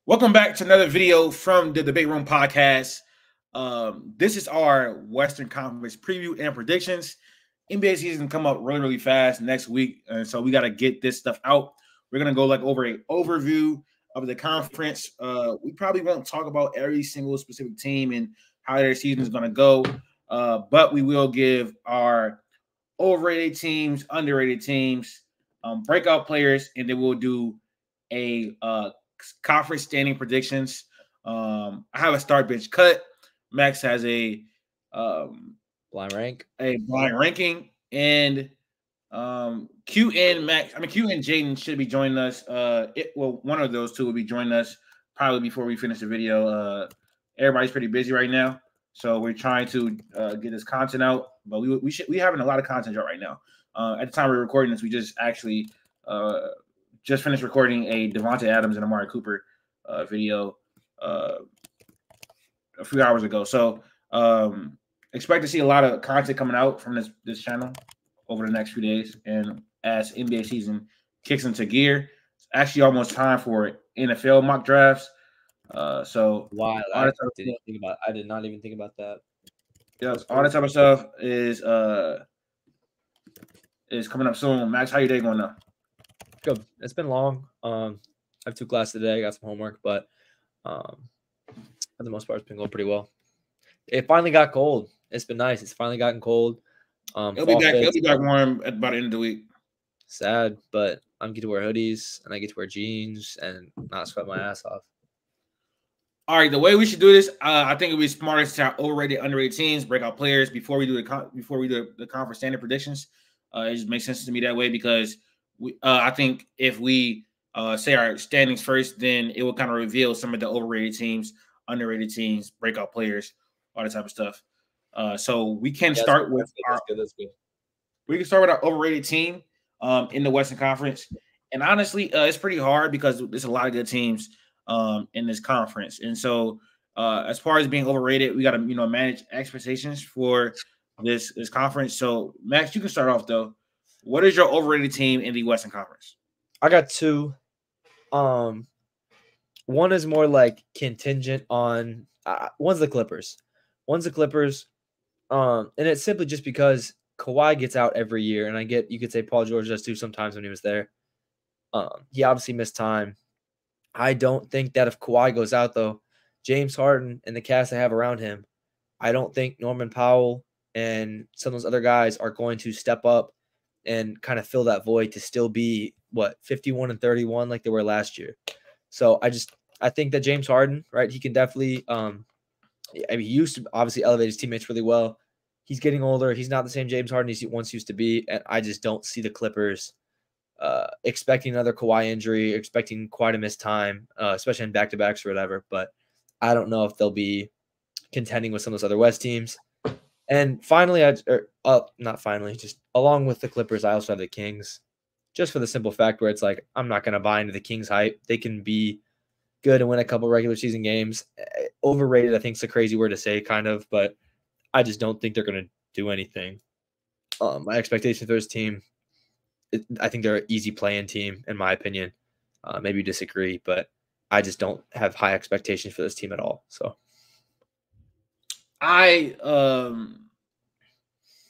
Welcome back to another video from the Debate Room podcast. This is our Western Conference preview and predictions. NBA season come up really, really fast next week, and so we got to get this stuff out. We're gonna go over an overview of the conference. We probably won't talk about every single specific team and how their season is gonna go, but we will give our overrated teams, underrated teams, breakout players, and then we'll do a conference standing predictions. I have a start bench cut. Max has a blind ranking, and Q and Jaedon should be joining us. One of those two will be joining us probably before we finish the video. Everybody's pretty busy right now, so we're trying to get this content out. But we having a lot of content out right now. At the time we're recording this, we just actually just finished recording a Devontae Adams and Amari Cooper video a few hours ago. So expect to see a lot of content coming out from this channel over the next few days. And as NBA season kicks into gear, it's actually almost time for NFL mock drafts. So wow, I did not even think about that. Yeah, all that type of stuff is coming up soon. Max, how your day going now? Good. It's been long. I have 2 classes today. I got some homework, but for the most part, it's been going pretty well. It finally got cold. It's been nice. It's finally gotten cold. It'll be back warm at about the end of the week. Sad, but I'm getting to wear hoodies and I get to wear jeans and not sweat my ass off. All right, the way we should do this, I think it would be smartest to have overrated, underrated teams, breakout players before we do the conference standard predictions. It just makes sense to me that way because I think if we say our standings first, then it will kind of reveal some of the overrated teams, underrated teams, breakout players, all that type of stuff. So we can start with we can start with our overrated team in the Western Conference. And honestly, it's pretty hard because there's a lot of good teams in this conference. And so as far as being overrated, we got to manage expectations for this conference. So Max, you can start off though. What is your overrated team in the Western Conference? I got 2. One is more like contingent on one's the Clippers. And it's simply just because Kawhi gets out every year, and you could say Paul George does too sometimes when he was there. He obviously missed time. I don't think that if Kawhi goes out though, James Harden and the cast they have around him, I don't think Norman Powell and some of those other guys are going to step up and kind of fill that void to still be 51 and 31 like they were last year. So I think that James Harden, right? He can definitely he used to obviously elevate his teammates really well. He's getting older. He's not the same James Harden he once used to be, and I just don't see the Clippers expecting another Kawhi injury, expecting Kawhi to miss time, especially in back-to-backs or whatever. But I don't know if they'll be contending with some of those other West teams. And finally, just along with the Clippers, I also have the Kings, just for the simple fact where it's like I'm not going to buy into the Kings hype. They can be good and win a couple regular season games. Overrated, I think, is a crazy word to say, kind of, but I just don't think they're going to do anything. My expectation for this team, I think they're an easy play-in team, in my opinion. Maybe you disagree, but I just don't have high expectations for this team at all. So.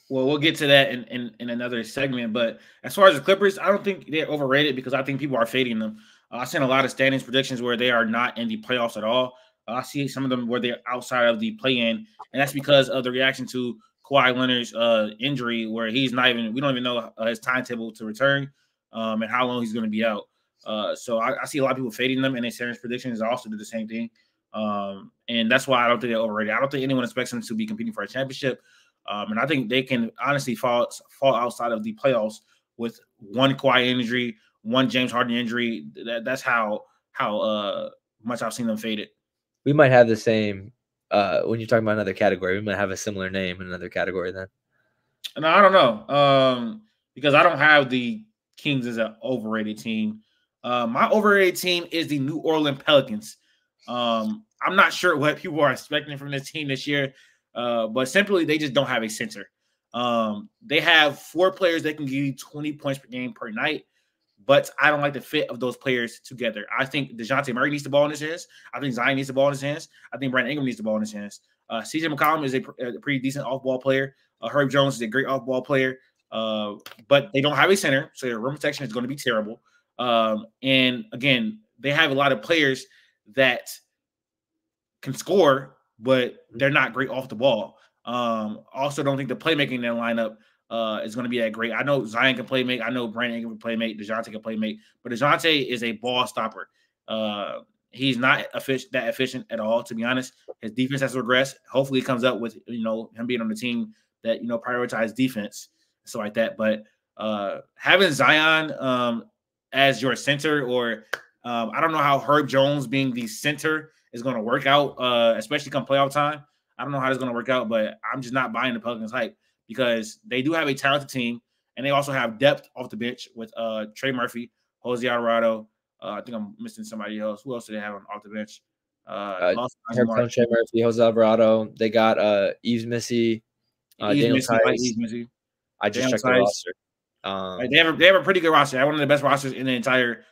We'll get to that in another segment. But as far as the Clippers, I don't think they're overrated because I think people are fading them. I've seen a lot of standings predictions where they are not in the playoffs at all. I see some of them where they're outside of the play-in, and that's because of the reaction to Kawhi Leonard's injury, where we don't even know his timetable to return and how long he's going to be out. So I see a lot of people fading them, and their standings predictions also do the same thing. And that's why I don't think they're overrated. I don't think anyone expects them to be competing for a championship. And I think they can honestly fall outside of the playoffs with one Kawhi injury, one James Harden injury. That's how much I've seen them faded. We might have the same when you're talking about another category. We might have a similar name in another category then. No, I don't know because I don't have the Kings as an overrated team. My overrated team is the New Orleans Pelicans. I'm not sure what people are expecting from this team this year, but simply they just don't have a center. They have 4 players that can give you 20 points per game per night. but I don't like the fit of those players together. I think DeJounte Murray needs the ball in his hands. I think Zion needs the ball in his hands. I think Brandon Ingram needs the ball in his hands. CJ McCollum is a pretty decent off-ball player. Herb Jones is a great off-ball player, but they don't have a center, so their rim protection is going to be terrible. And again, they have a lot of players that can score, but they're not great off the ball. Also, don't think the playmaking in their lineup is going to be that great. I know Zion can play make. I know Brandon Ingram can play make. DeJounte can play make. But DeJounte is a ball stopper. He's not that efficient at all, to be honest. His defense has regressed. Hopefully, it comes up with him being on the team that prioritize defense, so like that. But having Zion as your center, or I don't know how Herb Jones being the center is going to work out, especially come playoff time. I don't know how it's going to work out, but I'm just not buying the Pelicans hype because they do have a talented team, and they also have depth off the bench with Trey Murphy, Jose Alvarado. I think I'm missing somebody else. Who else do they have off the bench? Trey Murphy, Jose Alvarado. They got Yves Missy, Daniel Tice. I just checked the roster. They have a pretty good roster. They have one of the best rosters in the entire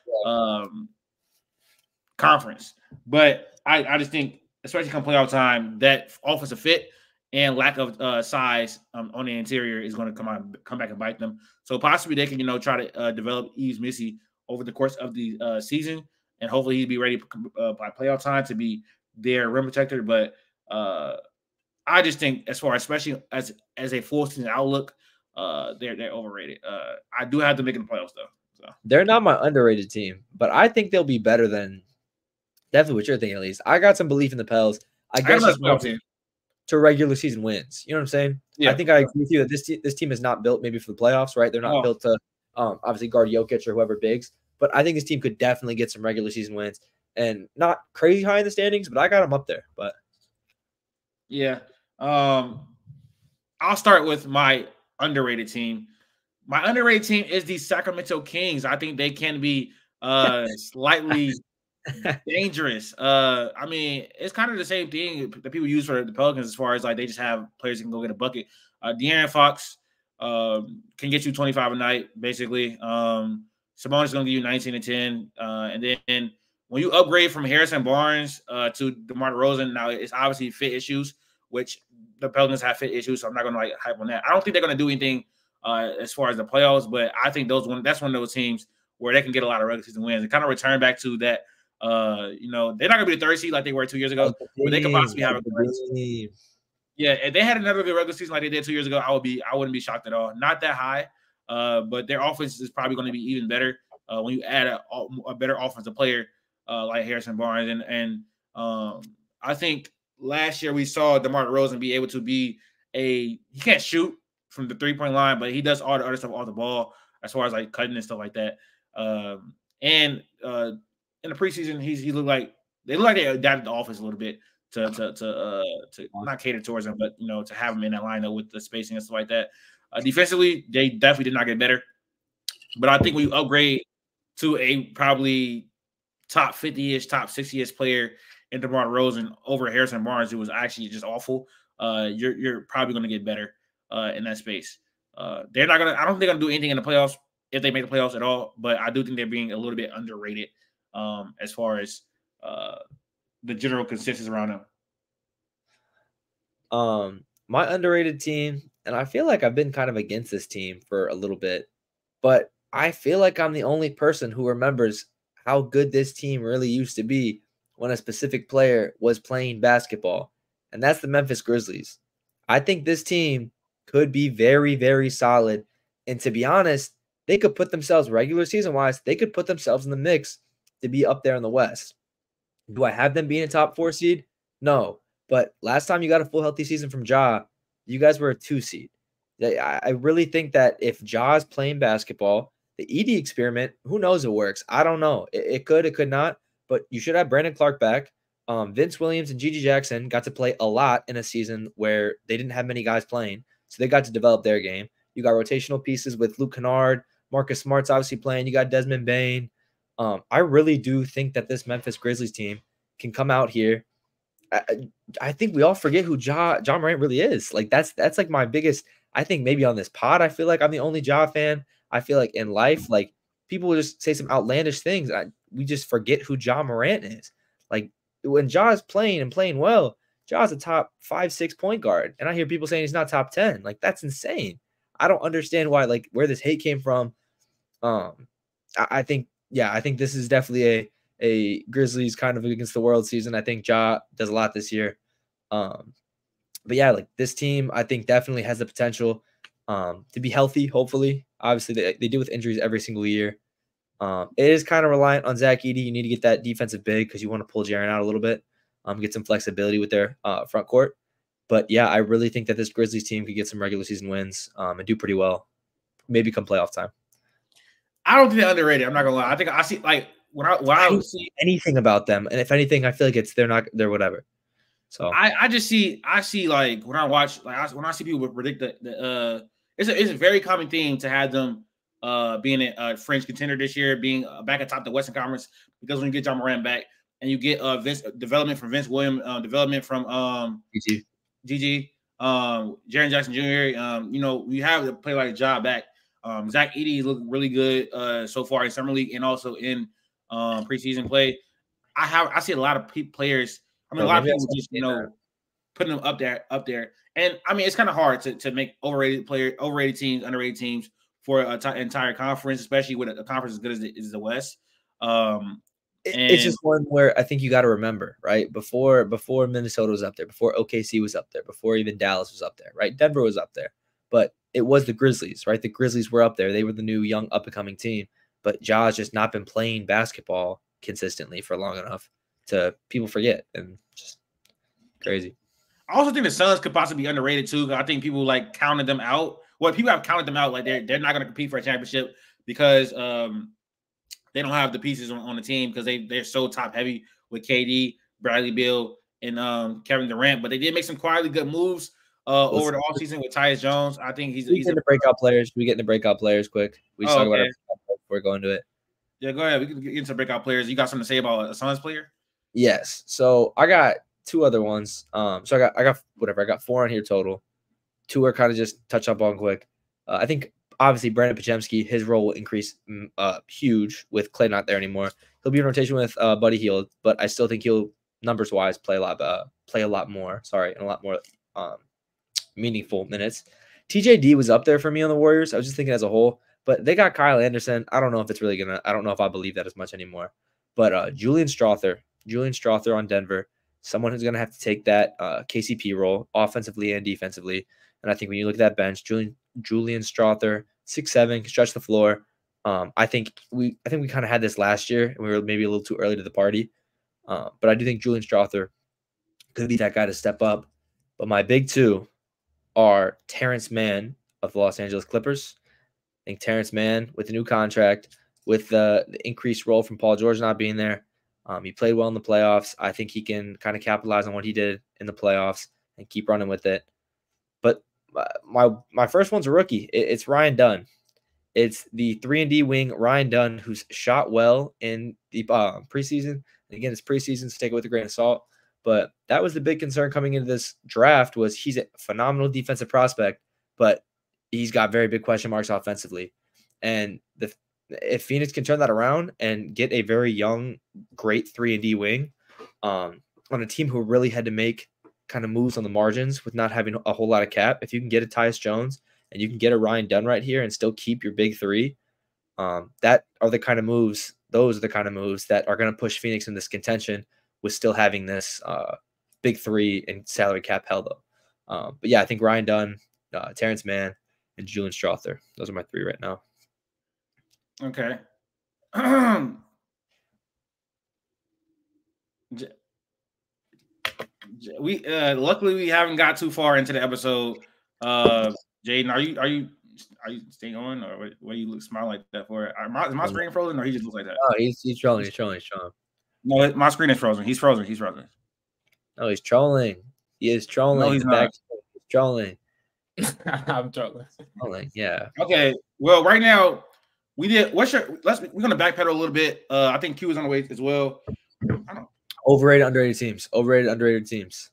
conference. But I just think, especially come playoff time, that offensive fit and lack of size on the interior is going to come back and bite them. So possibly they can try to develop Yves Missy over the course of the season, and hopefully he'd be ready by playoff time to be their rim protector. But I just think, especially as a full season outlook, they're overrated. I do have to make the playoffs though. So. They're not my underrated team, but I think they'll be better than definitely what you're thinking. At least I got some belief in the Pels. I guess to regular season wins. You know what I'm saying? Yeah. I think I agree with you that this team is not built maybe for the playoffs, right? They're not built to obviously guard Jokic or whoever bigs, but I think this team could definitely get some regular season wins and not crazy high in the standings, but I got them up there. But yeah, I'll start with my underrated team. My underrated team is the Sacramento Kings. I think they can be slightly dangerous. I mean, it's kind of the same thing that people use for the Pelicans as far as like they just have players that can go get a bucket. De'Aaron Fox can get you 25 a night, basically. Sabonis is going to give you 19 and 10. And then when you upgrade from Harrison Barnes to DeMar DeRozan, now it's obviously fit issues, which the Pelicans have fit issues, so I'm not going to hype on that. I don't think they're going to do anything as far as the playoffs, but I think that's one of those teams where they can get a lot of regular season wins and kind of return back to that. They're not going to be the third seed like they were 2 years ago, but they could possibly have a good season. Yeah, if they had another good regular season like they did 2 years ago, I wouldn't be shocked at all. Not that high, but their offense is probably going to be even better when you add a better offensive player like Harrison Barnes. And I think last year we saw DeMar DeRozan be able to be he can't shoot from the 3-point line, but he does all the other stuff off the ball as far as like cutting and stuff like that. In the preseason, they look like they adapted the offense a little bit to not cater towards him, but to have him in that lineup with the spacing and stuff like that. Defensively, they definitely did not get better. But I think when you upgrade to a probably top 50-ish, top 60-ish player in DeMar DeRozan over Harrison Barnes, who was actually just awful, you're probably going to get better in that space. They're not gonna. I don't think they're gonna do anything in the playoffs if they make the playoffs at all. But I do think they're being a little bit underrated as far as the general consensus around them. My underrated team, and I feel like I've been kind of against this team for a little bit, but I feel like I'm the only person who remembers how good this team really used to be when a specific player was playing basketball, and that's the Memphis Grizzlies. I think this team could be very, very solid, and to be honest, they could put themselves regular season-wise, they could put themselves in the mix to be up there in the West. Do I have them being a top 4 seed? No. But last time you got a full healthy season from Ja, you guys were a 2 seed. I really think that if Ja is playing basketball, the ED experiment, who knows if it works? I don't know. It could not. But you should have Brandon Clark back. Vince Williams and Gigi Jackson got to play a lot in a season where they didn't have many guys playing. So they got to develop their game. You got rotational pieces with Luke Kennard. Marcus Smart's obviously playing. You got Desmond Bane. I really do think that this Memphis Grizzlies team can come out here. I think we all forget who Ja Morant really is. Like that's like my biggest. I think maybe on this pod, I feel like I'm the only Ja fan. I feel like in life, like people will just say some outlandish things. We just forget who Ja Morant is. Like when Ja's playing and playing well, Ja's a top 5-6 point guard. And I hear people saying he's not top 10. Like that's insane. I don't understand why, like where this hate came from. I think this is definitely a Grizzlies kind of against the world season. I think Ja does a lot this year. But yeah, like this team, I think definitely has the potential to be healthy, hopefully. Obviously, they deal with injuries every single year. It is kind of reliant on Zach Edey. You need to get that defensive big because you want to pull Jaren out a little bit, get some flexibility with their front court. But yeah, I really think that this Grizzlies team could get some regular season wins and do pretty well, maybe come playoff time. I don't think they're underrated. I'm not gonna lie. I think I see like when I see anything about them, and if anything, I feel like they're whatever. So I see like when I see people predict the it's a very common theme to have them being a fringe contender this year, being back atop the Western Conference, because when you get Ja Morant back and you get development from Vince Williams, development from GG, Jaren Jackson Jr. You have to play like Ja back. Zach Edey looked really good so far in summer league and also in preseason play. I see a lot of players. I mean, a lot of people just putting them up there. And I mean, it's kind of hard to make overrated teams, underrated teams for an entire conference, especially with a conference as good as the West. It's just one where I think you got to remember, right? Before Minnesota was up there, before OKC was up there, before even Dallas was up there, right? Denver was up there, but it was the Grizzlies, right? The Grizzlies were up there. They were the new young up-and-coming team, but Ja's just not been playing basketball consistently for long enough to people forget, and just crazy. I also think the Suns could possibly be underrated too. I think people like counted them out. Well, people have counted them out like they're not going to compete for a championship because they don't have the pieces on the team because they're so top heavy with KD, Bradley Beal, and Kevin Durant. But they did make some quietly good moves over the offseason with Tyus Jones. I think he's the breakout players. We get into breakout players quick. We just talk about it before we go into it. Yeah, go ahead. We can get into breakout players. You got something to say about a Suns player? Yes. So I got two other ones. So I got 4 on here total. 2 are kind of just touch up on quick. I think obviously Brandon Podziemski, his role will increase huge with Klay not there anymore. He'll be in rotation with Buddy Hield, but I still think he'll numbers wise play a lot more. And a lot more meaningful minutes. TJD was up there for me on the Warriors. I was just thinking as a whole, but they got Kyle Anderson. I don't know if it's really I don't know if I believe that as much anymore. But Julian Strawther on Denver, someone who's going to have to take that KCP role offensively and defensively. And I think when you look at that bench, Julian Strawther, 6'7", can stretch the floor. I think we kind of had this last year, and we were maybe a little too early to the party. But I do think Julian Strawther could be that guy to step up. But my big 2 are Terrence Mann of the Los Angeles Clippers. I think Terrence Mann with the new contract, with the increased role from Paul George not being there, he played well in the playoffs. I think he can kind of capitalize on what he did in the playoffs and keep running with it. But my first one's a rookie. It's Ryan Dunn. It's the 3-and-D wing, Ryan Dunn, who's shot well in the preseason. And again, it's preseason, so take it with a grain of salt. But that was the big concern coming into this draft was he's a phenomenal defensive prospect, but he's got very big question marks offensively. And if Phoenix can turn that around and get a very young, great 3-and-D wing on a team who really had to make kind of moves on the margins with not having a whole lot of cap, if you can get a Tyus Jones and you can get a Ryan Dunn right here and still keep your big 3, that are the kind of moves. Those are the kind of moves that are going to push Phoenix in this contention with still having this big 3 and salary cap held up. But yeah, I think Ryan Dunn, Terrence Mann, and Julian Strawther. Those are my 3 right now. Okay. We luckily we haven't got too far into the episode. Jaden, are you staying on, or what do you look smile like that for? Is my screen frozen, or he just looks like that? Oh, he's trolling. No, my screen is frozen. He's frozen. No, he's trolling. He is trolling. No, he's not. He's trolling. I'm trolling. Yeah. Okay. Well, right now we're gonna backpedal a little bit. I think Q is on the way as well. I don't. Overrated, underrated teams.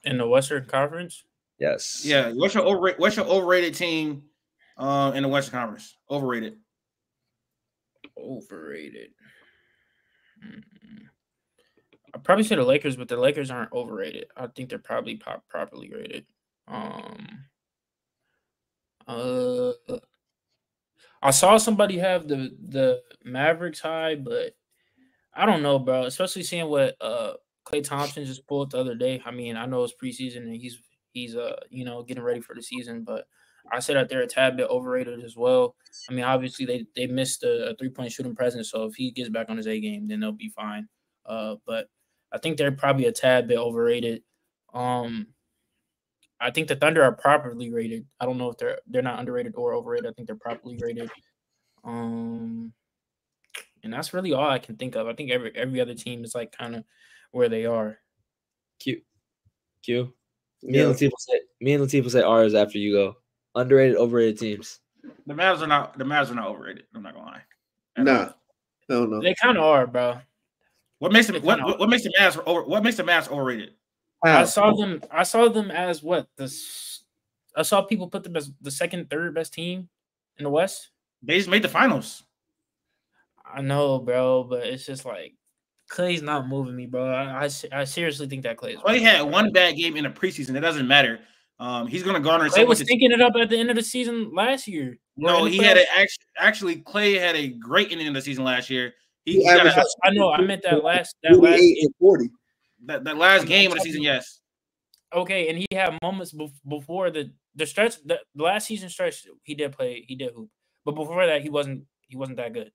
In the Western Conference? Yes. Yeah. What's your overrated team in the Western Conference? Overrated. Overrated. I probably say the Lakers, but the Lakers aren't overrated. I think they're probably properly rated. I saw somebody have the Mavericks high, but I don't know, bro. Especially seeing what Klay Thompson just pulled the other day. I mean, I know it's preseason and he's getting ready for the season, but I said that they're a tad bit overrated as well. I mean, obviously they missed a 3-point shooting presence, so if he gets back on his A game, then they'll be fine. But I think they're probably a tad bit overrated. I think the Thunder are properly rated. I don't know if they're not underrated or overrated. I think they're properly rated. And that's really all I can think of. I think every other team is like kind of where they are. Q. Me and Latif will say ours after you go. Underrated, overrated teams. The Mavs are not overrated. I'm not gonna lie. Nah, no. They kind of are, bro. What makes them what makes the Mavs overrated? I saw them as what I saw people put them as the second, third best team in the West. They just made the finals. I know, bro, but it's just like Klay's not moving me, bro. I seriously think that Klay had one bad game in the preseason. It doesn't matter. He's going to garner. Klay was thinking it up at the end of the season last year. No, he had actually Klay had a great ending of the season last year. I know. I meant that last game. 40. That last game of the season, yes. Okay, and he had moments before the stretch. The last season stretch, he did hoop, but before that, he wasn't that good.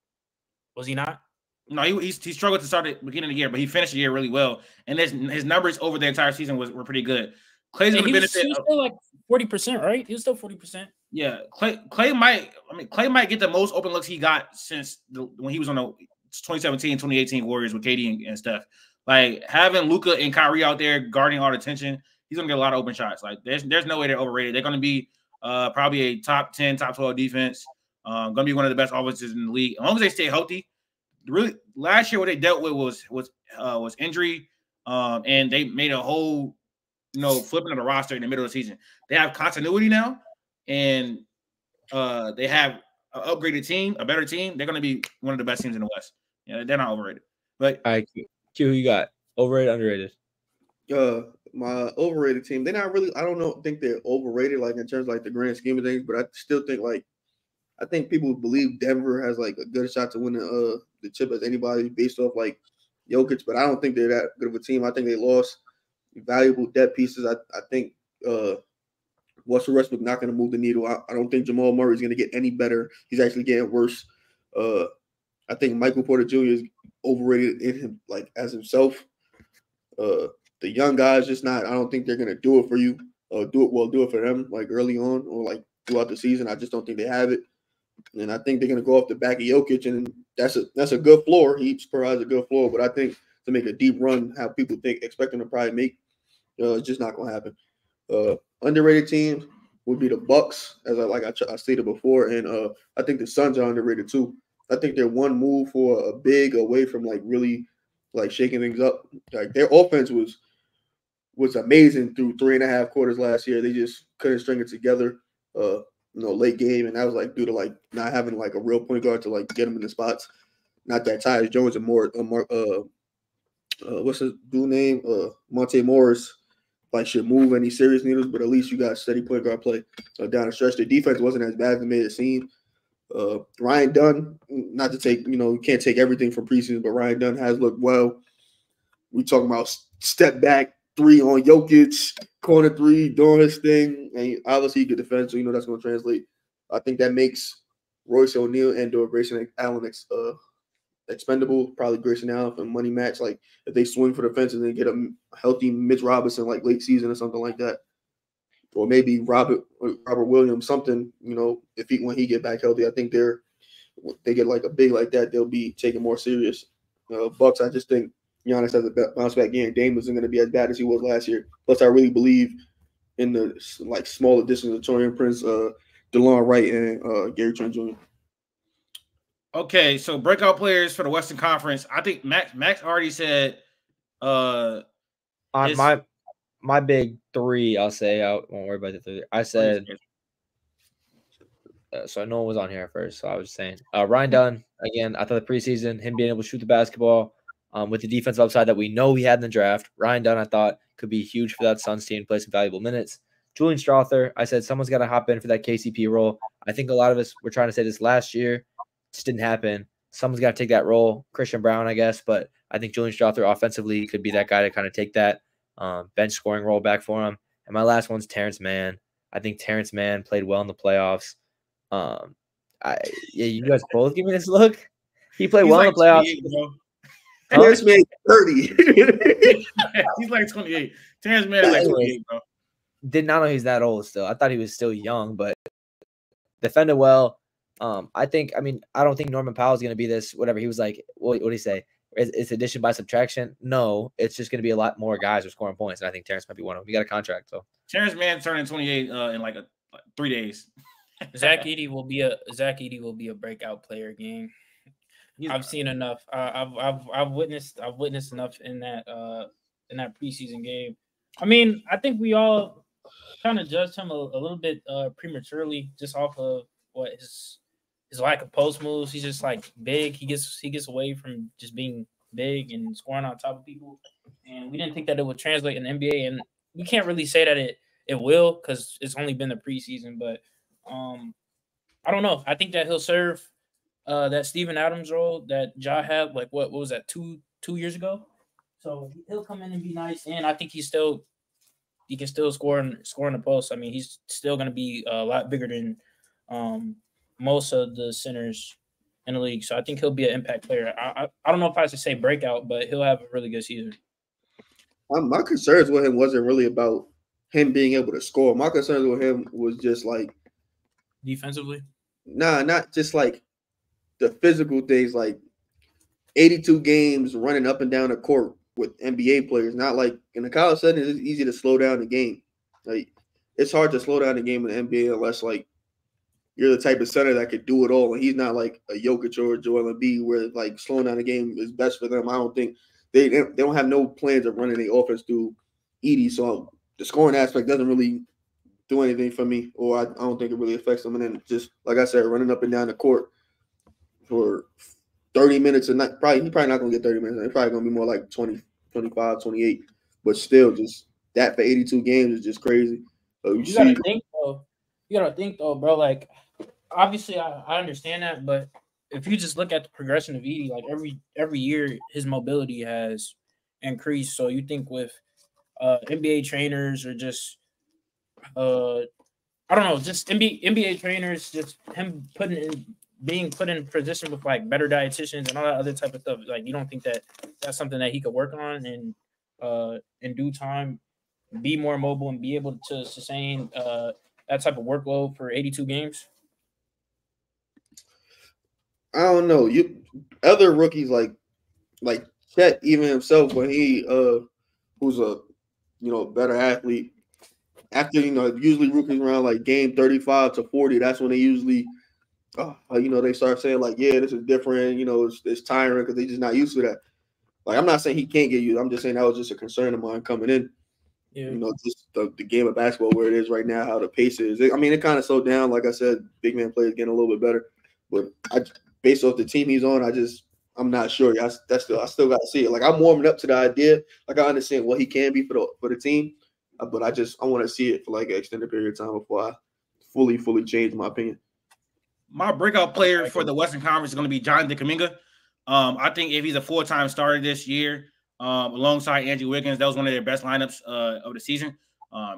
Was he not? No, he struggled to start at the beginning of the year, but he finished the year really well, and his numbers over the entire season were pretty good. Clay's going to benefit. He was still like 40%, right? He was still 40%. Yeah, Klay might get the most open looks he got since when he was on the 2017, 2018 Warriors with KD and stuff. Like having Luka and Kyrie out there guarding all the attention, he's gonna get a lot of open shots. Like there's no way they're overrated. They're gonna be probably a top 10, top 12 defense. Gonna be one of the best offenses in the league as long as they stay healthy. Really, last year what they dealt with was injury, and they made a whole flipping of the roster in the middle of the season. They have continuity now, and they have an upgraded team, a better team. They're gonna be one of the best teams in the West. Yeah, they're not overrated. But all right, Q, who you got? Overrated, underrated? My overrated team, they're not really, I don't think they're overrated, like in terms of like the grand scheme of things, but I still think I think people believe Denver has like a good shot to win the chip as anybody based off like Jokic, but I don't think they're that good of a team. I think they lost valuable depth pieces. I think Russell Westbrook not going to move the needle. I don't think Jamal Murray is going to get any better. He's actually getting worse. I think Michael Porter Jr. is overrated in him, like as himself. The young guys just not. I don't think they're gonna do it for you. Do it for them like early on or like throughout the season. I just don't think they have it, and I think they're gonna go off the back of Jokic, and that's a good floor. He provides a good floor, but I think to make a deep run, how people expect them to probably make, it's just not gonna happen. Underrated teams would be the Bucks, as I stated before, and I think the Suns are underrated too. I think they're one move for a big away from like really like shaking things up. Like their offense was amazing through 3.5 quarters last year. They just couldn't string it together, late game, and that was like due to like not having like a real point guard to like get them in the spots. Not that Tyus Jones and what's his dude name? Monte Morris like should move any serious needles, but at least you got steady point guard play down the stretch. The defense wasn't as bad as it made it seem. Ryan Dunn, not to take, you can't take everything from preseason, but Ryan Dunn has looked well. We talking about step back 3 on Jokic, corner 3, doing his thing, and obviously he could defend, so that's going to translate. I think that makes Royce O'Neal and Grayson Allen expendable. Probably Grayson Allen for money match, like if they swing for the fences and get a healthy Mitch Robinson like late season or something like that. Or maybe Robert Williams, something, when he get back healthy, I think they get like a big like that, they'll be taken more serious. Bucks, I just think Giannis has a bounce back game. Dame isn't going to be as bad as he was last year. Plus, I really believe in the like small additions of Taurean Prince, DeLon Wright, and Gary Trent Jr. Okay, so breakout players for the Western Conference. I think Max already said. On my big 3, I'll say I won't worry about the 3. I said So no one was on here at first. So I was saying Ryan Dunn again. I thought the preseason, him being able to shoot the basketball, with the defensive upside that we know he had in the draft. Ryan Dunn, I thought, could be huge for that Suns team, play some valuable minutes. Julian Strother, I said someone's got to hop in for that KCP role. I think a lot of us were trying to say this last year, just didn't happen. Someone's got to take that role. Christian Brown, I guess, but I think Julian Strother offensively could be that guy to kind of take that bench scoring role back for him. And my last one's Terrence Mann. I think Terrence Mann played well in the playoffs. You guys both give me this look. He played well in the playoffs. Terrence Mann 30. He's like 28. Terrence Mann is like 28, bro. Did not know he's that old still. I thought he was still young, but defended well. I don't think Norman Powell is going to be this, whatever. He was like, what did he say? It's addition by subtraction. No, it's just going to be a lot more guys who are scoring points. And I think Terrence might be one of them. He got a contract, so. Terrence Mann turning 28 in like 3 days. Zach Edey will be a breakout player gang. I've seen enough. I've witnessed enough in that preseason game. I mean, I think we all kind of judged him a little bit prematurely just off of what his lack of post moves. He's just like big. He gets away from just being big and scoring on top of people. And we didn't think that it would translate in the NBA. And we can't really say that it will because it's only been the preseason. But I don't know. I think that he'll serve that Steven Adams role that Ja had, like what was that, two years ago? So he'll come in and be nice. And I think he can still score in the post. I mean, he's still going to be a lot bigger than most of the centers in the league. So I think he'll be an impact player. I don't know if I should say breakout, but he'll have a really good season. My concerns with him wasn't really about him being able to score. My concerns with him was just like defensively. Nah, not just like the physical things, like 82 games running up and down the court with NBA players. Not like in the college setting, it's easy to slow down the game. Like it's hard to slow down the game in the NBA unless like you're the type of center that could do it all. And he's not like a Jokic or Joel Embiid where like slowing down the game is best for them. I don't think they don't have no plans of running the offense through Edey. So the scoring aspect doesn't really do anything for me, or I don't think it really affects them. And then just like I said, running up and down the court for 30 minutes a night. He's probably not going to get 30 minutes. It's probably going to be more like 20, 25, 28. But still, just that for 82 games is just crazy. You gotta think though, bro. Like, obviously, I understand that, but if you just look at the progression of Edey, like every year, his mobility has increased. So you think with NBA trainers or just I don't know, just NBA trainers, just him being put in position with like better dietitians and all that other type of stuff. Like, you don't think that that's something that he could work on and in due time be more mobile and be able to sustain that type of workload for 82 games? I don't know. Other rookies like Chet, even himself, when he who's a better athlete, after usually rookies around like game 35 to 40, that's when they usually they start saying like, yeah, this is different, it's tiring because they're just not used to that. Like, I'm not saying he can't get used. I'm just saying that was just a concern of mine coming in. Yeah. Just the game of basketball where it is right now, how the pace is. I mean, it kind of slowed down. Like I said, big man players getting a little bit better. But based off the team he's on, I'm not sure. I still got to see it. Like, I'm warming up to the idea. Like, I understand what he can be for the team, but I want to see it for like an extended period of time before I fully change my opinion. My breakout player for the Western Conference is going to be Jaedon and Que. I think if he's a full-time starter this year, alongside Andrew Wiggins, that was one of their best lineups of the season.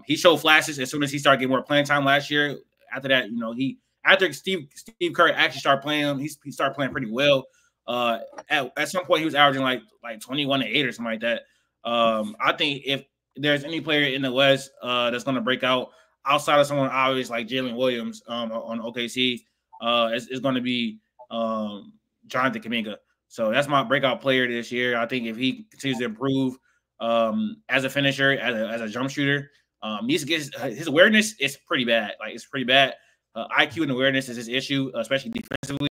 He showed flashes as soon as he started getting more playing time last year. After that, after Steve Kerr actually started playing him, he started playing pretty well. At some point, he was averaging like 21-8 or something like that. I think if there's any player in the West that's going to break out outside of someone obvious like Jalen Williams on OKC, it's going to be Jaedon and Que. So that's my breakout player this year. I think if he continues to improve as a finisher, as a jump shooter, his awareness is pretty bad. Like, it's pretty bad. IQ and awareness is his issue, especially defensively.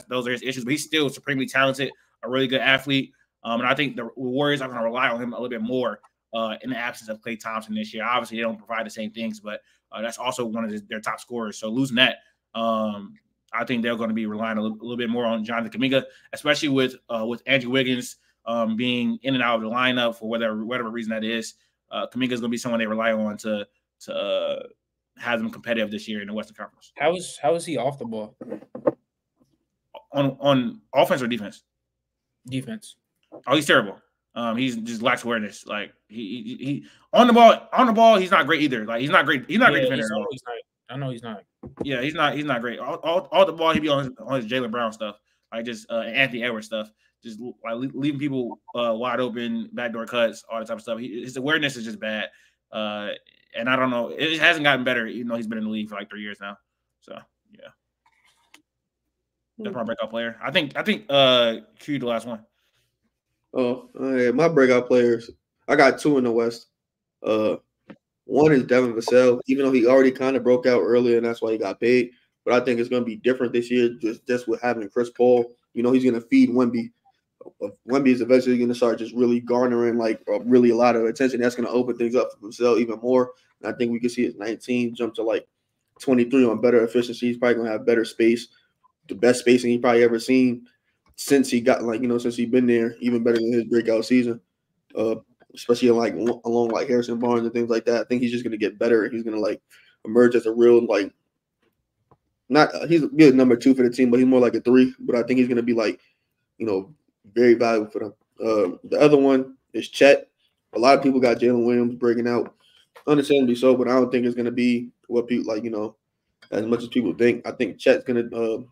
Those are his issues. But he's still supremely talented, a really good athlete. And I think the Warriors are going to rely on him a little bit more in the absence of Klay Thompson this year. Obviously, they don't provide the same things, but that's also one of their top scorers. So losing that, I think they're going to be relying a little bit more on Jonathan Kuminga, especially with Andrew Wiggins being in and out of the lineup for whatever reason that is. Kuminga is going to be someone they rely on to have them competitive this year in the Western Conference. How is he off the ball? On offense or defense? Defense. Oh, he's terrible. He's just lacks awareness. Like he on the ball, he's not great either. Like he's not great. He's not a great defender. I know he's not. Yeah, he's not great. All the ball, he be on his Jaylen Brown stuff, like just Anthony Edwards stuff, just like leaving people wide open, backdoor cuts, all that type of stuff. His awareness is just bad, and I don't know. It hasn't gotten better, even though he's been in the league for like 3 years now. So yeah, that's my breakout player. I think Q the last one. Oh, yeah, my breakout players. I got 2 in the West. One is Devin Vassell, even though he already kind of broke out earlier, and that's why he got paid. But I think it's going to be different this year, just with having Chris Paul. You know, he's going to feed Wemby. Wemby is eventually going to start just really garnering really a lot of attention. That's going to open things up for Vassell even more. And I think we can see his 19 jump to like 23 on better efficiency. He's probably going to have better space, the best spacing he's probably ever seen since he got since he's been there, even better than his breakout season. Especially along like Harrison Barnes and things like that. I think he's just going to get better. He's going to emerge as a real he's a good number 2 for the team, but he's more like a 3. But I think he's going to be very valuable for them. The other one is Chet. A lot of people got Jalen Williams breaking out, understandably so, but I don't think it's going to be what people as much as people think. I think Chet's going to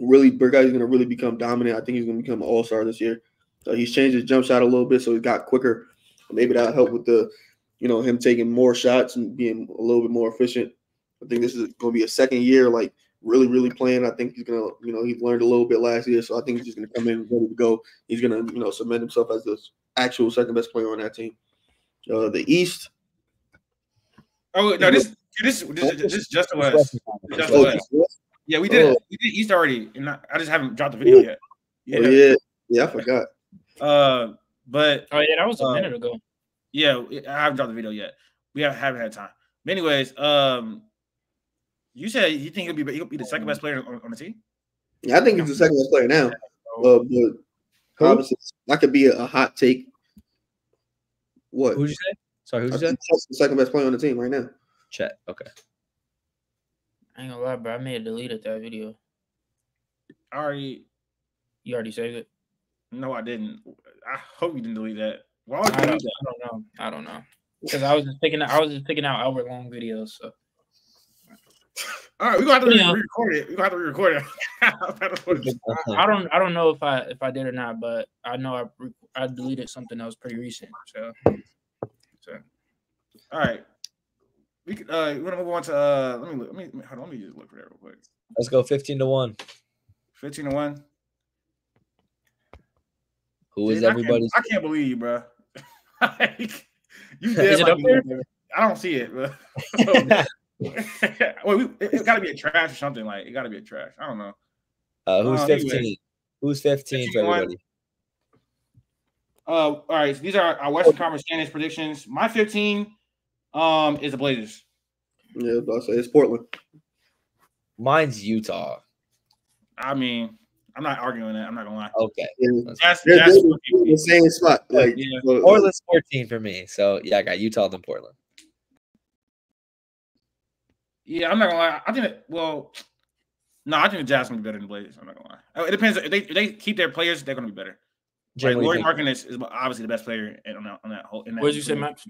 really break out. He's going to really become dominant. I think he's going to become an all-star this year. He's changed his jump shot a little bit, so he got quicker. Maybe that'll help with him taking more shots and being a little bit more efficient. I think this is going to be a second year, really, really playing. I think he's going to, he learned a little bit last year, so I think he's just going to come in ready to go. He's going to, cement himself as the actual second best player on that team. The East. Oh no, this is just the West. Just the West. Yeah, we did it. We did East already, and I just haven't dropped the video yet. Yeah. Oh, yeah, I forgot. But that was a minute ago. Yeah, I haven't dropped the video yet. We haven't had time. But anyways, you said you think he'll be the second best player on the team? Yeah, I think he's the second best player now. But obviously, that could be a hot take. What? Who'd you say? Sorry, who'd you say? Chet's the second best player on the team right now. Chet. Okay. I ain't gonna lie, bro. I may have deleted that video. You already saved it? No, I didn't. I hope you didn't delete that. Why would you delete that? I don't know. Because I was just picking out hour-long videos. So. All right, we're gonna have to re-record it. We're gonna have to re-record it. I don't know if I did or not, but I know I deleted something that was pretty recent. So. All right. We want to move on to let me just look for that real quick. Let's go 15-1. 15-1. Who is everybody's? I can't believe you, bro. You did it up there? I don't see it, bro. Wait, it's got to be a trash or something. It got to be a trash. I don't know. Who's 15? Anyway. Who's 15 for everybody? All right. So these are our Western Conference standings predictions. My 15 is the Blazers. Yeah, I'll say it's Portland. Mine's Utah. I mean, I'm not arguing that. I'm not gonna lie. Okay, that's the same spot. Portland's 14 for me. So yeah, I got Utah then Portland. Yeah, I'm not gonna lie. I think I think the Jazz gonna be better than the Blazers. I'm not gonna lie. It depends. If they keep their players, they're gonna be better. Lauri Markkanen is obviously the best player on that whole. What did you say, Max?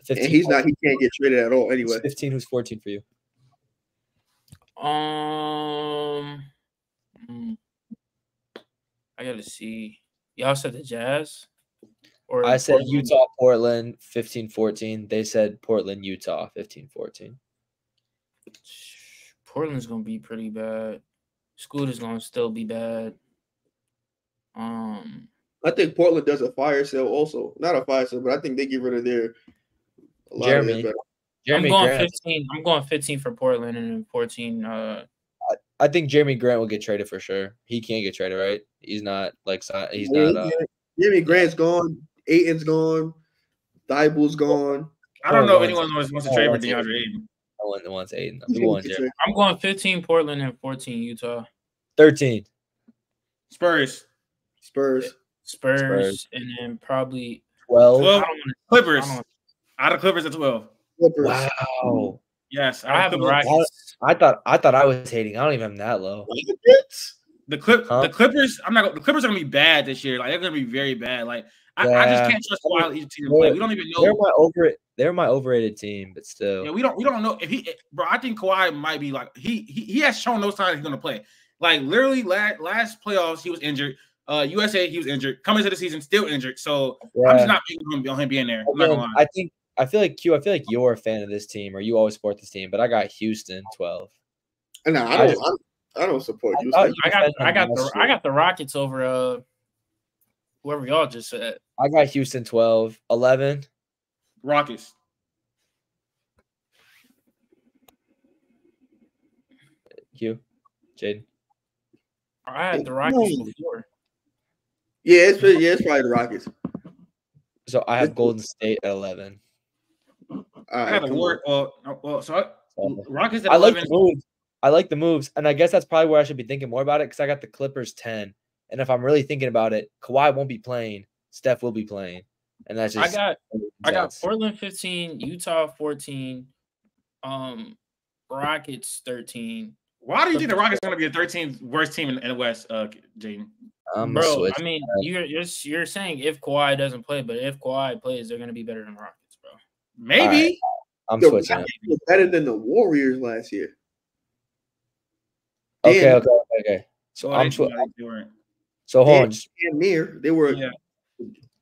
15. And he's not. He can't get traded at all. Anyway, 15. Who's 14 for you? I gotta see. Y'all said the Jazz? Or I said Portland? Utah, Portland, 15-14. They said Portland, Utah, 15-14. Portland's gonna be pretty bad. Scooter's gonna still be bad. I think Portland does a fire sale also. Not a fire sale, but I think they get rid of their Jeremy. I'm going 15. I'm going 15 for Portland and then 14. I think Jeremy Grant will get traded for sure. He can't get traded, right? He's not. Jeremy Grant's gone. Aiton's gone. Thibault's gone. I don't know if anyone wants to trade for DeAndre Ayton. I want the ones Aiden. I'm going 15 Portland and 14 Utah. 13. Spurs, and then probably 12. Clippers. Out of Clippers at 12. Clippers. Wow. Yes, I have the Rockets. I thought I was hating. I don't even have that low. The Clippers. The Clippers are gonna be bad this year. Like they're gonna be very bad. Like I just can't trust Kawhi each team to play. We don't even know. They're my overrated team, but still. Yeah, we don't know if bro. I think Kawhi might be like he has shown those times he's gonna play. Like literally last playoffs he was injured. USA he was injured. Coming into the season still injured. So I'm just not betting on him being there. I'm not gonna lie. I feel like you're a fan of this team, or you always support this team. But I got Houston 12. No, I don't support Houston. I got the Rockets over whoever y'all just said. I got Houston 12, 11. Rockets. Jaden. I had the Rockets before. Yeah, it's probably the Rockets. So I have Golden State at 11. I have a word. Rockets at 11. I like the moves. I like the moves, and I guess that's probably where I should be thinking more about it because I got the Clippers 10. And if I'm really thinking about it, Kawhi won't be playing. Steph will be playing, and that's just. I got Portland 15, Utah 14, Rockets 13. Why do you think the Rockets are going to be the 13th worst team in the West, Jaden? Bro, I mean, you're saying if Kawhi doesn't play, but if Kawhi plays, they're going to be better than the Rockets, bro. Maybe. Right. I'm switching. Better than the Warriors last year. Okay. So So hold on.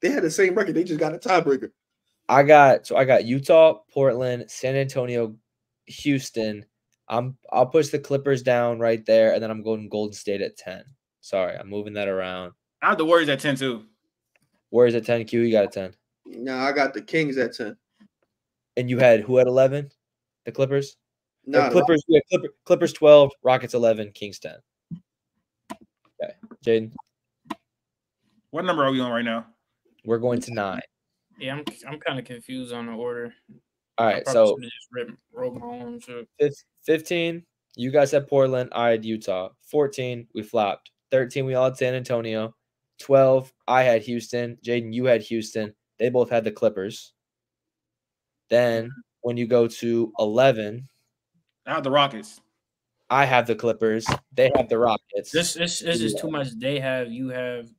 They had the same record. They just got a tiebreaker. I got Utah, Portland, San Antonio, Houston. I'll push the Clippers down right there, and then I'm going Golden State at 10. Sorry, I'm moving that around. I have the Warriors at 10 too. Warriors at 10. Q, you got a 10. No, I got the Kings at 10. And you had who at 11? The Clippers? No, Clippers. Clippers 12, Rockets 11, Kings 10. Okay, Jaden. What number are we on right now? We're going to 9. Yeah, I'm kind of confused on the order. All right, so just roll my own shit. 15, you guys had Portland. I had Utah. 14, we flopped. 13, we all had San Antonio. 12, I had Houston. Jaden, you had Houston. They both had the Clippers. Then when you go to 11, I have the Rockets. I have the Clippers. They have the Rockets. This is too much. They have, you have.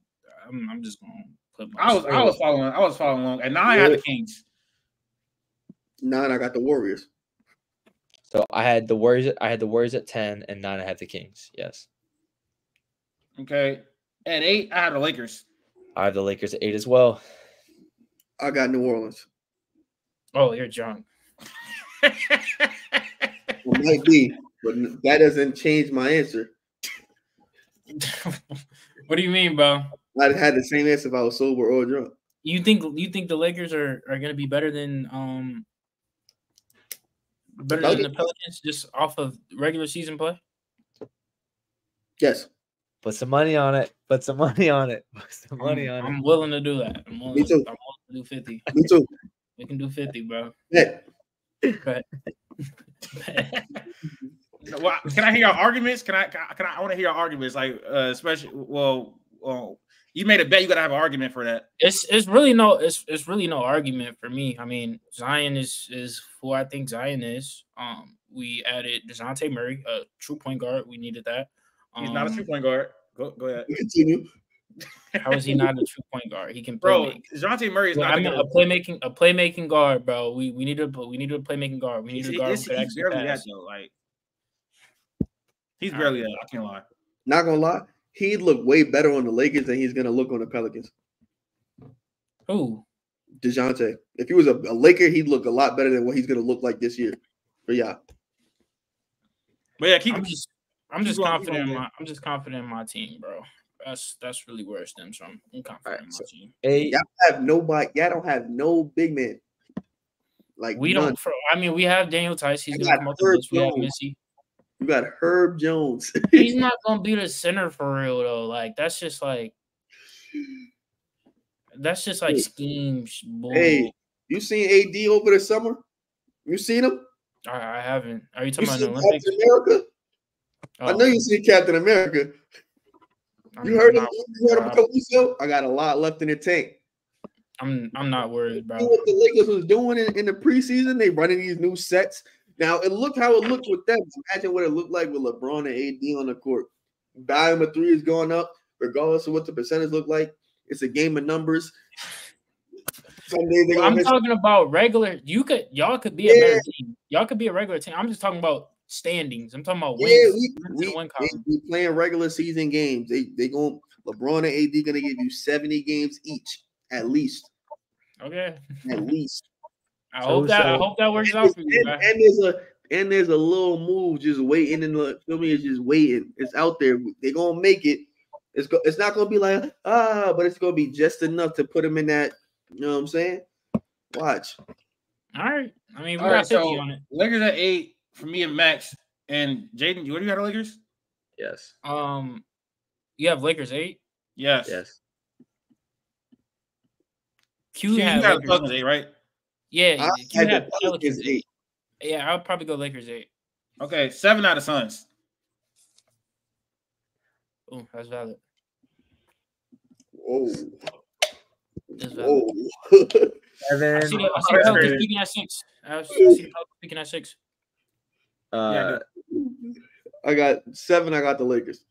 I'm just going to put my. I was following along. And 9, I had the Kings. 9, I got the Warriors. So I had the Warriors. I had the Warriors at 10, and 9, I had the Kings. Yes. Okay. At 8, I have the Lakers. I have the Lakers at 8 as well. I got New Orleans. Oh, you're drunk. It might be, but that doesn't change my answer. What do you mean, bro? I'd had the same answer if I was sober or drunk. You think the Lakers are going to be better than the Pelicans just off of regular season play? Yes. Put some money on it. I'm willing to do that. Me too. I'm willing to do 50. Me too. We can do 50, bro. Yeah. But Well, can I hear your arguments? I want to hear your arguments, like especially. Well, you made a bet. You got to have an argument for that. It's really no argument for me. I mean, Zion is who I think Zion is. We added DeJounte Murray, a true point guard. We needed that. He's not a true point guard. Go ahead. Continue. How is he not a true point guard? He can bro. play. DeJounte Murray is not. I mean, a playmaking guard, bro. We needed a playmaking guard. We needed a guard who could actually pass. He's barely that. I can't lie. Not gonna lie, he'd look way better on the Lakers than he's gonna look on the Pelicans. Who? DeJounte. If he was a Laker, he'd look a lot better than what he's gonna look like this year. But yeah. But yeah, I'm just confident in my team, bro. That's really where it stems from. I'm confident in my team. Y'all don't have no big man. Like we none. don't. We have Daniel Tice. He's gonna come up with us. We have Missy. You got Herb Jones. He's not gonna be the center for real though. Like that's just like scheme. Hey, You seen AD over the summer? You seen him? I haven't. Are you You talking about the seen Olympics? Captain America? Oh, I know you seen Captain America. You heard him? You heard him a couple weeks ago? I got a lot left in the tank. I'm not worried, bro. See what the Lakers was doing in the preseason? They running these new sets. Now it looked how it looked with them. Imagine what it looked like with LeBron and AD on the court. Volume of 3 is going up, regardless of what the percentage look like. It's a game of numbers. Some days they I'm talking about regular. Y'all could be a better team. Y'all could be a regular team. I'm just talking about standings. I'm talking about wins. We playing regular season games. They going LeBron and AD gonna give you 70 games each at least. Okay. At least. I hope that works out for you. And there's a little move just waiting in the feel me. It's just waiting. It's out there. They're gonna make it. It's not gonna be like but it's gonna be just enough to put them in that. You know what I'm saying? Watch. All right. I mean, we got 50 on it. Lakers at 8 for me and Max and Jaden. What do you got, Lakers? Yes. You have Lakers 8. Yes. Yes. Q had Lakers Pelicans 8, right? Yeah. Q had Pelicans 8. Yeah, I'll probably go Lakers 8. Okay, 7 out of Suns. Oh, that's valid. Whoa. That's valid. Whoa. 7. I see the Pelicans peaking at 6. I see the Pelicans peaking at 6. I got 7. I got the Lakers.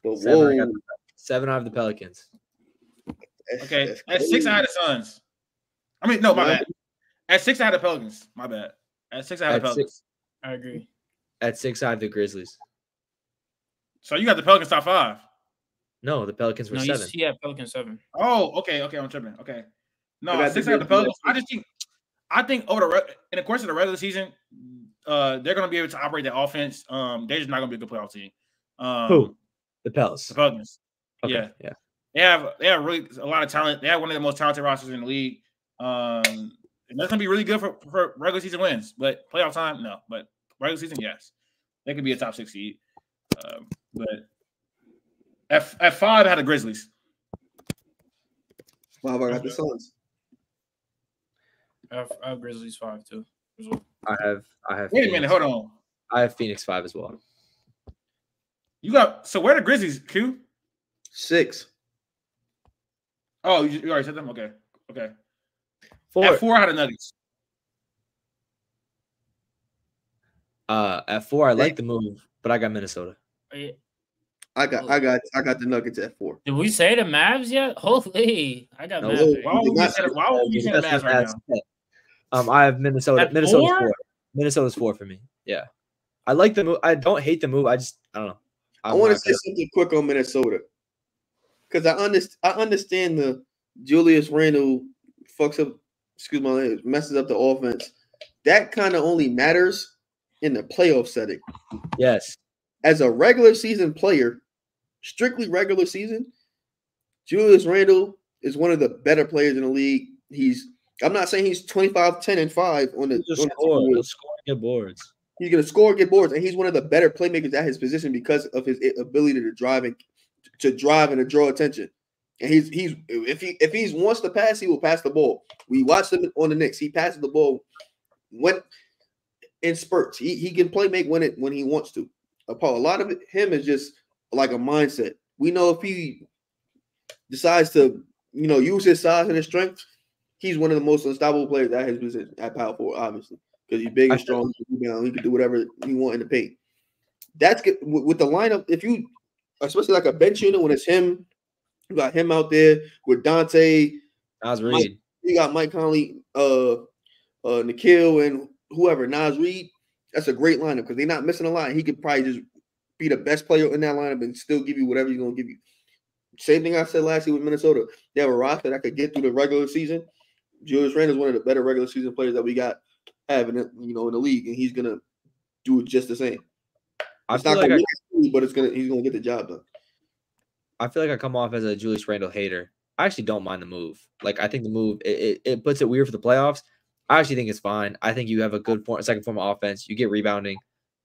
But 7 out of the Pelicans. Okay, at 6 I had the Suns. I mean, no, my bad. At 6 I had the Pelicans. My bad. At 6 I had the Pelicans. I agree. At 6 I have the Grizzlies. So you got the Pelicans top 5? No, the Pelicans were 7. He had Pelicans 7. Oh, okay, I'm tripping. Okay, no, at 6 I had the Pelicans. I think in the course of the regular season, they're going to be able to operate the offense. They're just not going to be a good playoff team. Who? The Pelicans. The Pelicans. Okay, yeah. They have really a lot of talent. They have one of the most talented rosters in the league. And that's gonna be really good for regular season wins, but playoff time, no. But regular season, yes, they could be a top 6 seed. But at 5, I had the Grizzlies. 5, I got the Suns. I have Grizzlies 5 too. I have. Wait a minute, hold on. I have Phoenix 5 as well. You got where are the Grizzlies? Q 6. Oh, you already said them. Okay. 4. At 4, I had the Nuggets. At 4, I like the move, but I got Minnesota. I got the Nuggets at 4. Did we say the Mavs yet? Holy, I got Mavs. Why would we say the Mavs right now? I have Minnesota. At Minnesota's 4? 4. Minnesota's 4 for me. Yeah, I like the move. I don't hate the move. I don't know. I want to say something quick on Minnesota because I understand the Julius Randle messes up the offense. That kind of only matters in the playoff setting. Yes. As a regular season player, strictly regular season, Julius Randle is one of the better players in the league. I'm not saying he's 25, 10, and 5 on the He'll score and get boards. He's going to score, get boards, and he's one of the better playmakers at his position because of his ability to drive and to draw attention. And if he wants to pass, he will pass the ball. We watched him on the Knicks. He passes the ball in spurts. He can play make when he wants to. A lot of him is just like a mindset. We know if he decides to use his size and his strength, he's one of the most unstoppable players at his position at power forward, obviously, because he's big and strong. He can do whatever he wants in the paint. That's good with the lineup. If you, especially like a bench unit when it's him, you got him out there with Dante, Nas Reed. You got Mike Conley, Nikhil, and whoever, Nas Reed. That's a great lineup because they're not missing a lot. He could probably just be the best player in that lineup and still give you whatever he's going to give you. Same thing I said last year with Minnesota. They have a roster that could get through the regular season. Julius Randle is one of the better regular season players that we got having in the league, and he's gonna do it just the same. It's not gonna but he's gonna get the job done. I feel like I come off as a Julius Randle hater. I actually don't mind the move. Like I think the move it puts it weird for the playoffs. I actually think it's fine. I think you have a good second form of offense. You get rebounding.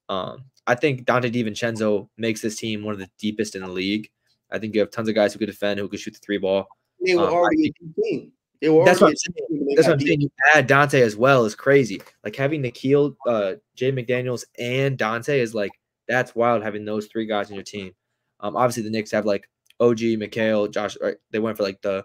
I think Dante DiVincenzo makes this team one of the deepest in the league. I think you have tons of guys who could defend, who could shoot the 3 ball. They were already a good team. They were That's what already I'm saying. That's what I'm saying. You add Dante as well is crazy. Like having Nikhil, Jay McDaniels, and Dante is like that's wild. Having those three guys in your team. Obviously the Knicks have like OG, Mikhail, Josh. Right? They went for like the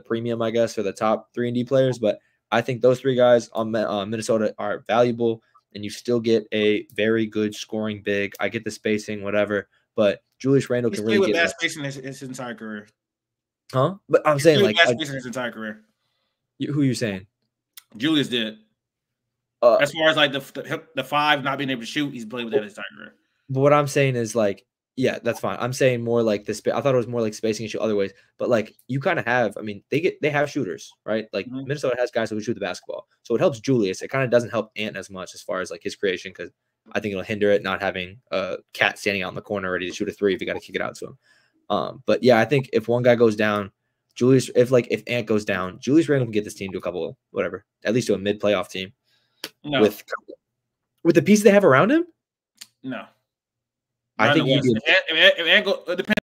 premium, I guess, for the top 3-and-D players. But I think those three guys on Minnesota are valuable, and you still get a very good scoring big. I get the spacing, whatever, but Julius Randle can really with get bad spacing his entire career. Huh? But I'm saying like bad spacing his entire career. Who are you saying? Julius did. As far as like the five not being able to shoot, he's played with that his entire career. But what I'm saying is like, yeah, that's fine. I'm saying more like this. I thought it was more like spacing issue other ways, but like you kind of have. I mean, they have shooters, right? Like Minnesota has guys who shoot the basketball, so it helps Julius. It kind of doesn't help Ant as much as far as like his creation because I think it'll hinder it not having a cat standing out in the corner ready to shoot a three if you got to kick it out to him. But yeah, I think if one guy goes down, Julius, if Ant goes down, Julius Randle can get this team to a couple, whatever, at least to a mid-playoff team. No. With the pieces they have around him. No. I think if Ant go, it depends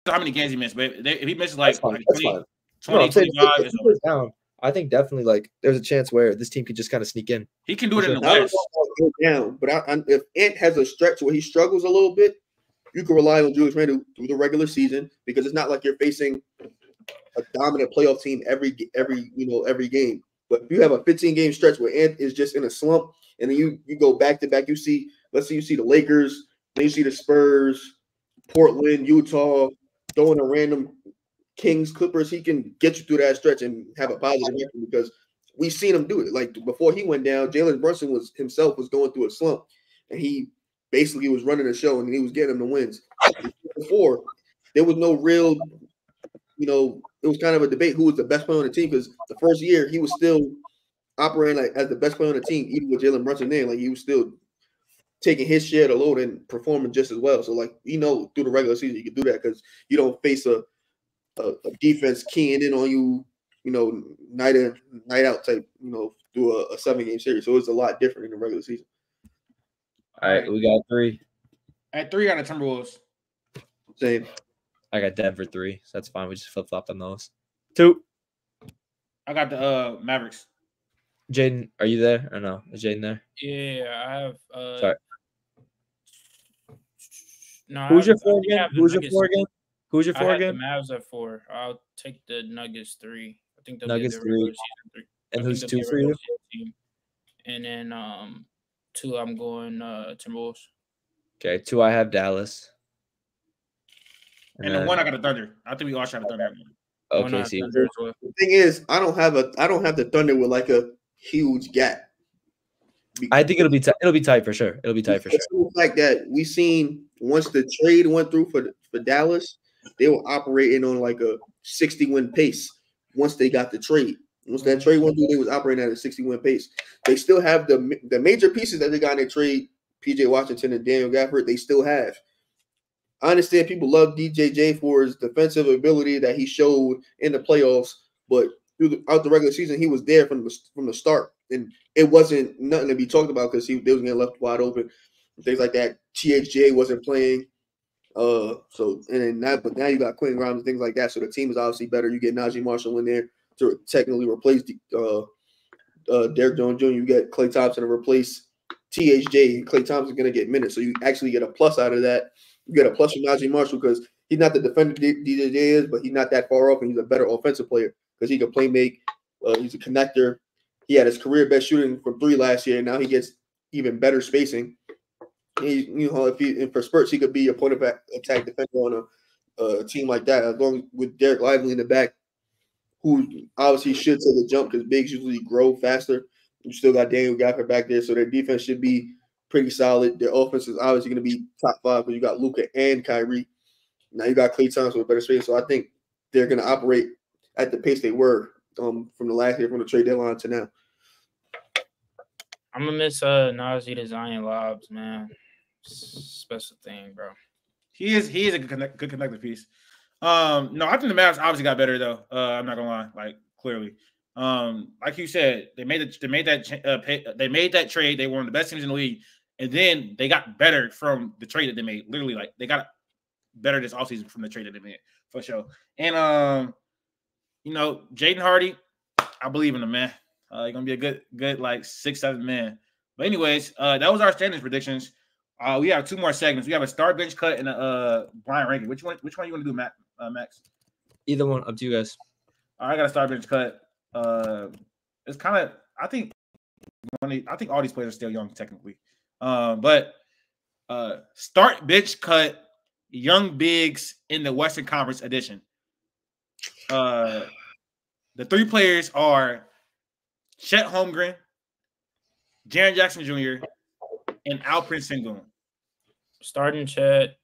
on how many games he missed, but if he misses like, that's fine. 20, 25, if he goes down, I think definitely like there's a chance where this team could just kind of sneak in. He can do it in the West. Go down, but if Ant has a stretch where he struggles a little bit, you can rely on Julius Randle through the regular season because it's not like you're facing a dominant playoff team every game. But if you have a 15-game stretch where Ant is just in a slump, and then you go back to back, let's say you see the Lakers, then you see the Spurs, Portland, Utah, throwing a random Kings, Clippers, he can get you through that stretch and have a positive record because we've seen him do it. Like before he went down, Jalen Brunson was going through a slump, and he basically was running the show and he was getting them the wins. Before there was no real, it was kind of a debate who was the best player on the team because the first year he was still operating like as the best player on the team, even with Jalen Brunson there, like he was still taking his share of the load and performing just as well. So like through the regular season you can do that because you don't face a defense keying in on you, night in, night out type, through a 7-game series. So it's a lot different in the regular season. All right, we got 3. At 3, I got the Timberwolves. Same. I got Denver 3, so that's fine. We just flip-flopped on those. 2. I got the Mavericks. Jaden, are you there or no? Is Jaden there? Yeah, I have. Sorry. No. Who's your 4 again? Who's your 4 again? Who's your 4 again? The Mavs at 4. I'll take the Nuggets 3. I think they'll Nuggets be the regular 3. season 3. And who's 2 for you? Team. And then 2, I'm going Timberwolves. Okay, 2, I have Dallas. And then 1, I got the Thunder. I think we all should have Thunder. Okay, see. The thing is, I don't have the Thunder with like a huge gap. I think it'll be tight for sure. It'll be tight for sure. The fact that we seen once the trade went through for Dallas, they were operating on like a 60-win pace. Once they got the trade, once that trade went through, they was operating at a 60-win pace. They still have the major pieces that they got in their trade. PJ Washington and Daniel Gafford, they still have. I understand people love DJJ for his defensive ability that he showed in the playoffs, but throughout the regular season, he was there from the start, and it wasn't nothing to be talked about because they was getting left wide open, things like that. THJ wasn't playing, but now you got Quentin Grimes and things like that. So the team is obviously better. You get Najee Marshall in there to technically replace Derrick Jones Jr. You get Klay Thompson to replace THJ. Klay Thompson's going to get minutes, so you actually get a plus out of that. You get a plus from Najee Marshall because he's not the defender DJJ is, but he's not that far off, and he's a better offensive player because he can play make. He's a connector. He had his career best shooting from 3 last year. Now he gets even better spacing. If for spurts he could be a point of attack defender on a team like that, as long as with Derek Lively in the back, who obviously should take a jump because bigs usually grow faster. You still got Daniel Gafford back there, so their defense should be pretty solid. Their offense is obviously going to be top 5 because you got Luka and Kyrie. Now you got Klay Thompson with better space, so I think they're going to operate at the pace they were from the last year, from the trade deadline to now. I'm gonna miss Najee to Zion lobs, man. Special thing, bro. He is a good connector piece. No, I think the Mavs obviously got better though. I'm not gonna lie, like clearly. Like you said, they made that trade. They were one of the best teams in the league, and then they got better from the trade that they made. Literally, like they got better this offseason from the trade that they made for sure. And Jaden Hardy, I believe in him, man. He's gonna be a good like 6-7 man. But anyways, that was our standings predictions. We have 2 more segments. We have a start bench cut and a blind ranking. Which one you want to do, Max? Either one, up to you guys. I got a start bench cut. It's kind of I think all these players are still young technically. But start bench cut young bigs in the Western Conference edition. The 3 players are Chet Holmgren, Jaren Jackson Jr., and Alperen Sengun. Starting Chet,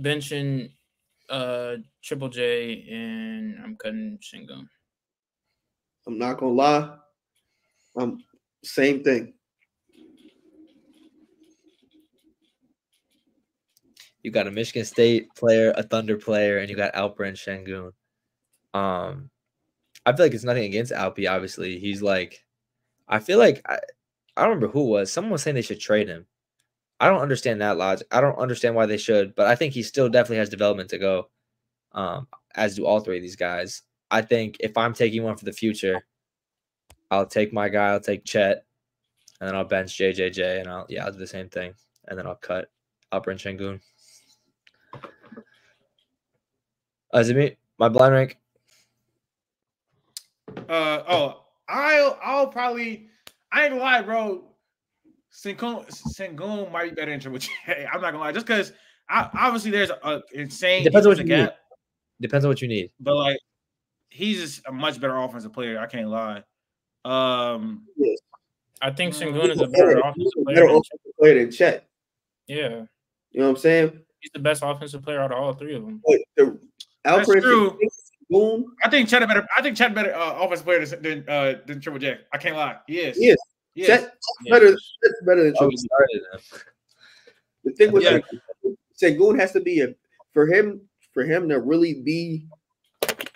benching Triple J, and I'm cutting Sengun. I'm not gonna lie. Same thing. You got a Michigan State player, a Thunder player, and you got Alperen Sengun. I feel like it's nothing against Alpi. Obviously, he's like, I feel like I don't remember who it was. Someone was saying they should trade him. I don't understand that logic. I don't understand why they should, but I think he still definitely has development to go. As do all 3 of these guys. I think if I'm taking one for the future, I'll take my guy. I'll take Chet, and then I'll bench JJJ, and I'll do the same thing, and then I'll cut Alperen Sengun. Is it me? My blind rank. I'll probably. I ain't gonna lie, bro. Sengun might be better than Triple J. I'm not gonna lie, just because obviously there's a insane Depends on what you gap. Depends on what you need. But like, he's just a much better offensive player. I can't lie. Yes. I think Sengun is a better offensive player than Chet. Yeah. You know what I'm saying? He's the best offensive player out of all 3 of them. That's true. I think Chet better. Offensive player than Triple J. I can't lie. He is. Yes. Chet's better than Triple J. The thing with Sengun has to be for him to really be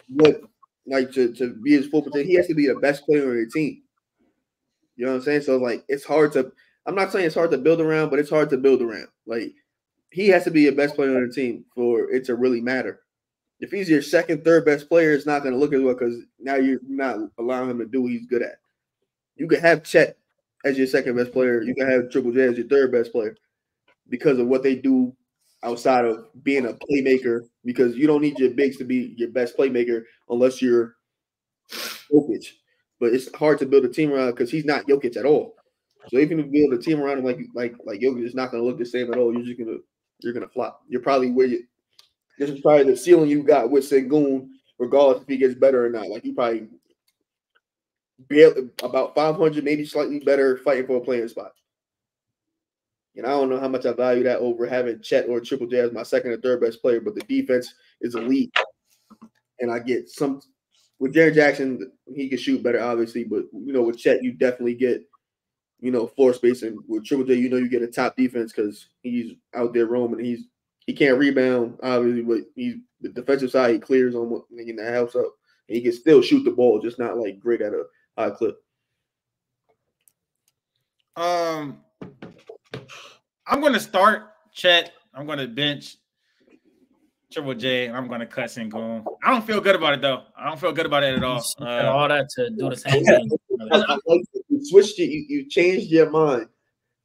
what to be his full potential. He has to be the best player on your team. You know what I'm saying? So like, it's hard to. I'm not saying it's hard to build around, but it's hard to build around. Like, he has to be the best player on the team for it to really matter. If he's your second, third best player, it's not going to look as well because now you're not allowing him to do what he's good at. You can have Chet as your second best player. You can have Triple J as your third best player because of what they do outside of being a playmaker, because you don't need your bigs to be your best playmaker unless you're Jokic. But it's hard to build a team around because he's not Jokic at all. So even if you build a team around him like Jokic, it's not going to look the same at all. You're gonna flop. You're probably this is probably the ceiling you got with Sengun, regardless if he gets better or not. Like, you probably be about 500, maybe slightly better, fighting for a playing spot. And I don't know how much I value that over having Chet or Triple J as my second or third best player, but the defense is elite. And I get some with Jaren Jackson, he can shoot better, obviously, but with Chet, you definitely get floor space, and with Triple J, you get a top defense because he's out there roaming. He can't rebound, obviously, but the defensive side, he clears on what that helps up. And he can still shoot the ball, just not like great at a high clip. I'm going to start Chet. I'm going to bench Triple J, and I'm going to cut Sengun. I don't feel good about it, though. I don't feel good about it at all. All that to do the same thing. You switched it. You changed your mind.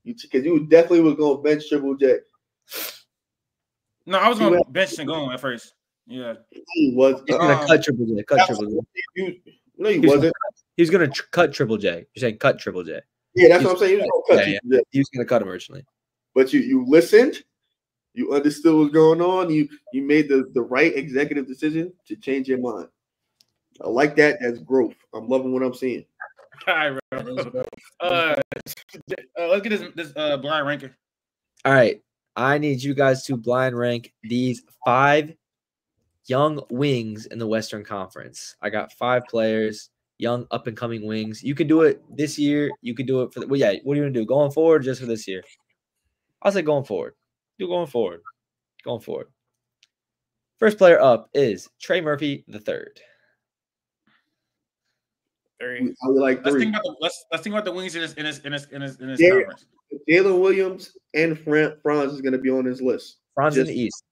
Because you definitely was going to bench Triple J. No, I was going to bench Sengun at first. Yeah. He was. He's going to cut Triple J. No, he wasn't. He was going to cut Triple J. You're saying cut Triple J. Yeah, that's what I'm saying. He was going to cut Triple J. He was going to cut him originally. But you listened. You understood what's going on. You made the right executive decision to change your mind. I like that. That's growth. I'm loving what I'm seeing. All right, bro. Let's get this blind ranker. All right. I need you guys to blind rank these 5 young wings in the Western Conference. I got 5 players, young up-and-coming wings. You could do it this year. You could do it for what are you going to do? Going forward or just for this year? I'll say going forward. Do going forward. Going forward. First player up is Trey Murphy III. Let's think about the wings in this conference. Jalen Williams and Franz is going to be on his list. Franz in the East.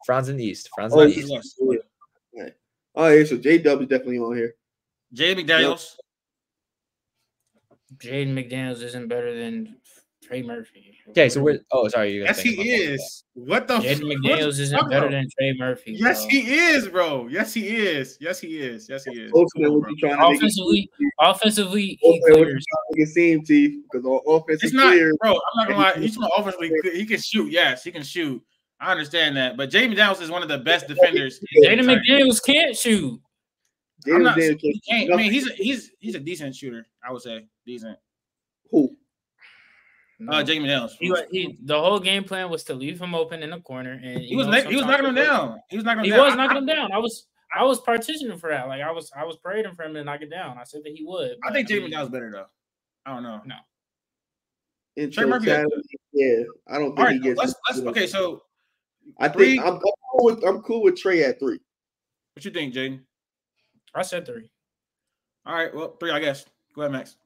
Right. Oh yeah, so J-Dub is definitely on here. Jay McDaniels. Jaden McDaniels isn't better than Trey Murphy. Okay, so we're. Oh, sorry. You Yes, he is. What the? Jaden McDaniels isn't better than Trey Murphy. Yes, bro. he is, bro. Yes, he is. Yes, he is. Yes, he is. Hopefully, Come on, what bro. you trying to make Offensively, he Hopefully, what you clears. trying to make it seem, Chief, because offense It's is not, clear. bro. I'm not gonna lie. He's from offensively. He can shoot. Yes, he can shoot. I understand that, but Jay McDaniels is one of the best defenders. Jaden McDaniels can't shoot. I'm not. Jaden He can't. I mean, he's a decent shooter. I would say decent. Who? Jay McDaniels. The whole game plan was to leave him open in the corner, and He was knocking him down. He was knocking him down. knocking him down. I was partitioning for that. Like I was parading for him to knock it down. I said that he would. I think Jay McDaniels better though. I don't know. No. In Trey Murphy. yeah, I don't think All right, he gets. let's okay. So I think I'm cool with Trey at 3. what you think, Jaden? I said 3. All right, well 3, I guess. Go ahead, Max.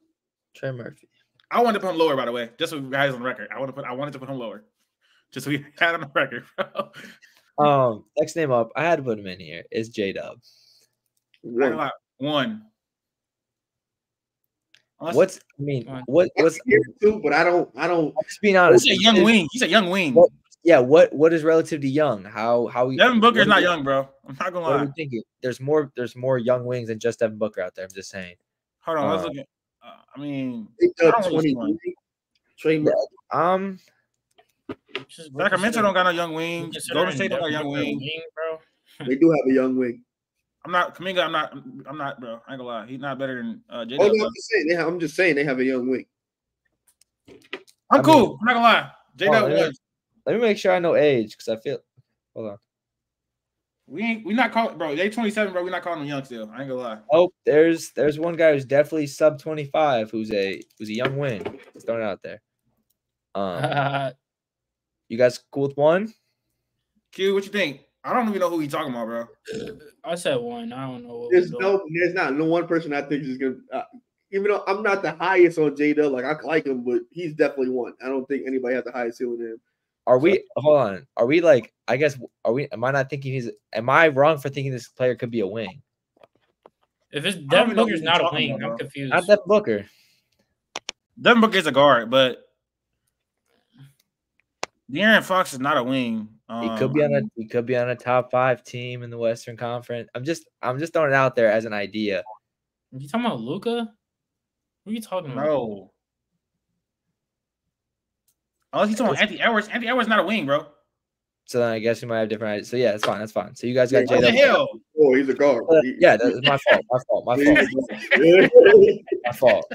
Trey Murphy. I wanted to put him lower, by the way, just so we had it on the record. I wanted to put him lower, just so we had it on the record, bro. Next name up, I had to put him in here. Is J-Dub. 1. What's here too? But I don't. Just being honest. He's a young wing. He's a young wing. What is relative to young? How Devin Booker's not young, bro. I'm not gonna lie. What are we thinking? There's more young wings than just Devin Booker out there. I'm just saying. Hold on, let's look at. I mean, Trey Murphy. Sacramento don't got no young wing. Golden State don't got a young wing, bro. They do have a young wing. Kaminga, I'm not, bro. I ain't gonna lie. He's not better than J-Dub. Oh, no, I'm just saying they have a young wing. I'm cool. I'm not gonna lie. J-Dub wins. Let me make sure I know age because I feel. Hold on. We not calling, bro. They 27, bro. We're not calling them young still. I ain't gonna lie. Oh, there's one guy who's definitely sub 25 who's a young wing. Just throwing it out there. You guys cool with 1? Q, what you think? I don't even know who he's talking about, bro. I said 1. I don't know. There's not no one person I think is gonna. Even though I'm not the highest on J-Dub, like I like him, but he's definitely 1. I don't think anybody has the highest ceiling than him. Are we? Hold on. Are we like? I guess. Are we? Am I not thinking he's? Am I wrong for thinking this player could be a wing? If it's Devin Booker's not a wing, I'm confused. Not Devin Booker. Devin Booker is a guard, but De'Aaron Fox is not a wing. He could be on a top 5 team in the Western Conference. I'm just throwing it out there as an idea. Are you talking about Luka? What are you talking about? No. Unless he's talking about Anthony Edwards. Anthony Edwards is not a wing, bro. So then I guess we might have different ideas. So yeah, that's fine. So you guys got J-Dub. Oh, he's a guard. Yeah, that's my fault. My fault.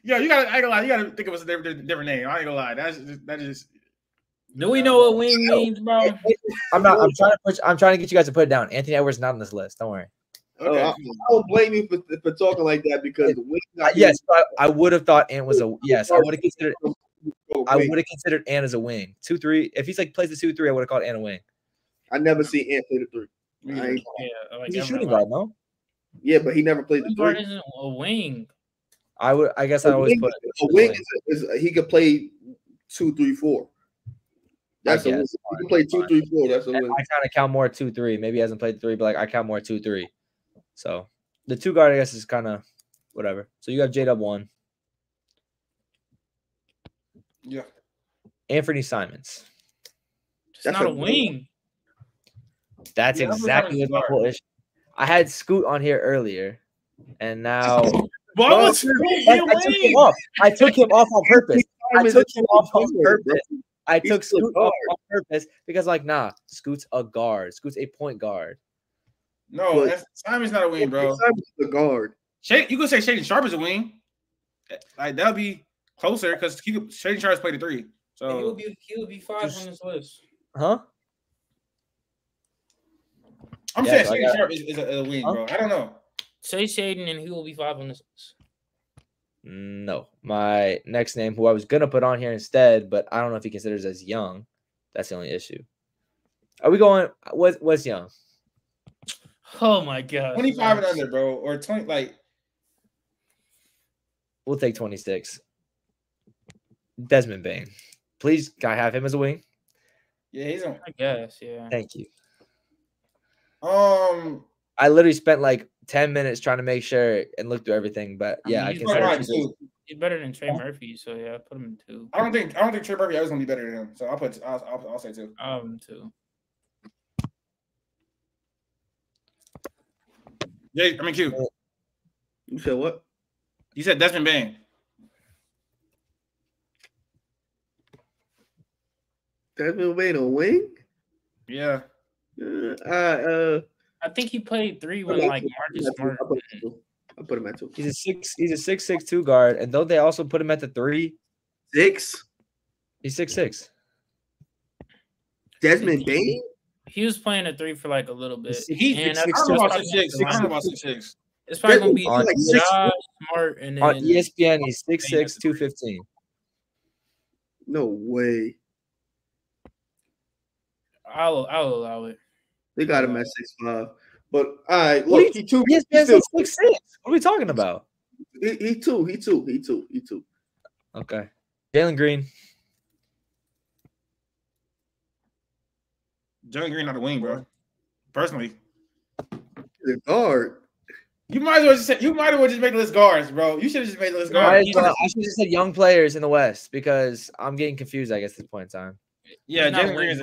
Yo, I ain't gonna lie. You gotta think of a different name. I ain't gonna lie. That is. Do we know what wing means, bro? I'm trying to get you guys to put it down. Anthony Edwards is not on this list. Don't worry. Okay. I don't blame you for talking like that because the wing. Yes, I would have thought Ant was a yes. I would have considered. I would have considered Ant as a wing. 2-3. If he's like plays the 2-3, I would have called Ant a wing. I never see Ant play the 3. He's a shooting guard, no? Yeah, but he never played the 3. Guard isn't a wing. I guess I always put a wing. He could play 2-3-4. That's a wing. He can play 2-3-4. That's a wing. I kind of count more 2-3. Maybe he hasn't played the 3, but like I count more 2-3. So the 2 guard, I guess, is kind of whatever. So you got J-Dub 1. Yeah. Anthony Simons. That's not a wing. That's exactly what my whole issue. I had Scoot on here earlier, and now I took him off on purpose. I took Scoot off on purpose because, like, nah, Scoot's a guard. Scoot's a point guard. No, Simon's not a wing, bro. Simon's a guard. You could say Shaedon Sharpe is a wing. Like that'll be closer because Shaedon Sharpe's played the 3. So he would be 5 on this list. Huh? I'm saying Shaedon Sharpe is a wing, bro. I don't know. Say Shaedon and he will be 5 on this list. No. My next name, who I was gonna put on here instead, but I don't know if he considers as young. That's the only issue. Are we going? What's young? Oh my god. 25 and under, bro, or 20. Like, we'll take 26. Desmond Bain. Please, can I have him as a wing? Yeah, he's on. I guess, yeah. Thank you. I literally spent like 10 minutes trying to make sure and look through everything. But I mean, yeah, I he's consider better, him he's better than Trey Murphy, so yeah, put him in 2. I don't think Trey Murphy is gonna be better than him. So I'll say 2. I'll have him 2. Q. You said what? You said Desmond Bain. Desmond Bain a wing? Yeah. I think he played 3 when like Marcus Smart. I'll put him at 2. He's a 6'6" guard, and don't they also put him at the 3? 6. He's 6'6". Desmond Bain? He was playing at 3 for like a little bit. He's 6'6". It's probably gonna be like Smart and then On ESPN. He's 6'6", 215. No way. I'll allow it. They got him at 6'5". But all right, What look, he 2. ESPN says 6'6". What are we talking about? He 2. Okay. Jalen Green. Jalen Green not a wing, bro. Personally, The guard. you might as well just make the list guards, bro. You should have just made the list guards. I should have just said young players in the West because I'm getting confused, I guess, at this point in time. Yeah, He's not Jalen Green is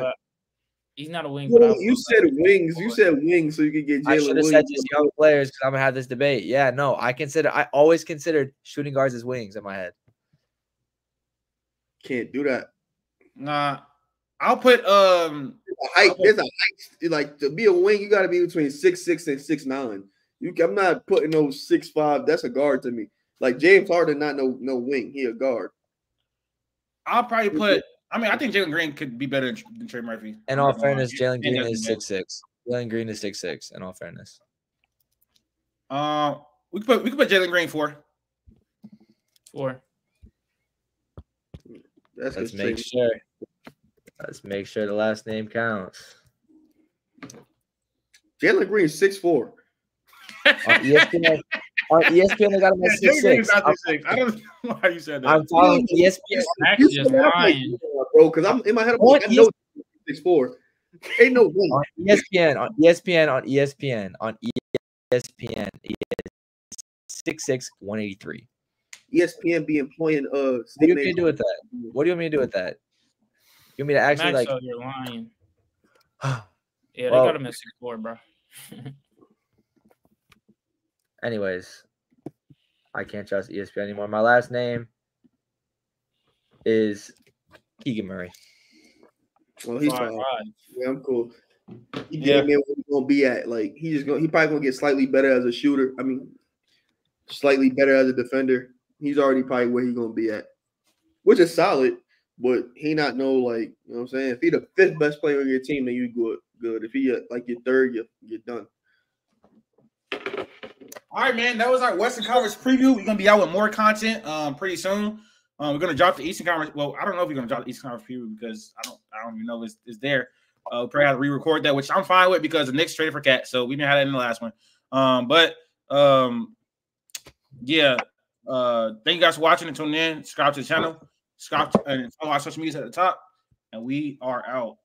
he's not a wing. Well, you said wings. You said wings, so you could get I Jalen should have Williams. said just young players because I'm gonna have this debate. Yeah, no, I always considered shooting guards as wings in my head. Can't do that. Nah, I'll put There's a height. Like to be a wing, you got to be between 6'6" and 6'9". I'm not putting no 6'5". That's a guard to me. Like James Harden, not no wing. He a guard. I'll probably put. I mean, I think Jalen Green could be better than Trey Murphy. In all fairness, Jalen Green is 6'6". Jalen Green is 6'6". In all fairness, we could put Jalen Green 4. 4. Let's make sure. Let's make sure the last name counts. Jalen Green 6'4". On ESPN, they got him at 6'6". I don't know why you said that. I'm following ESPN. Actually, just lying. Bro, because I'm in my head. I know 6'4". Ain't no way. On ESPN, he is 6'6", 183. ESPN be employing What do you want me to do with that? What do you want me to do with that? You want me to actually Max, like? you're lying. Yeah, they Well, got him at 6'4", bro. Anyways, I can't trust ESPN anymore. My last name is Keegan Murray. Well, he's 5'5". Yeah, I'm cool. He where he's gonna be at. Like he probably gonna get slightly better as a shooter. I mean, slightly better as a defender. He's already probably where he's gonna be at, which is solid. But he not no like, you know what I'm saying. If he the 5th best player on your team, then you good. If he like your 3rd, you're done. All right, man. That was our Western Conference preview. We're gonna be out with more content pretty soon. We're gonna drop the Eastern Conference. Well, I don't know if we're gonna drop the Eastern Conference preview because I don't even know if it's there. We'll probably have to re-record that, which I'm fine with because the Knicks traded for Cat, so we didn't have that in the last one. Yeah. Thank you guys for watching and tuning in. Subscribe to the channel. Subscribe and follow our social medias at the top. And we are out.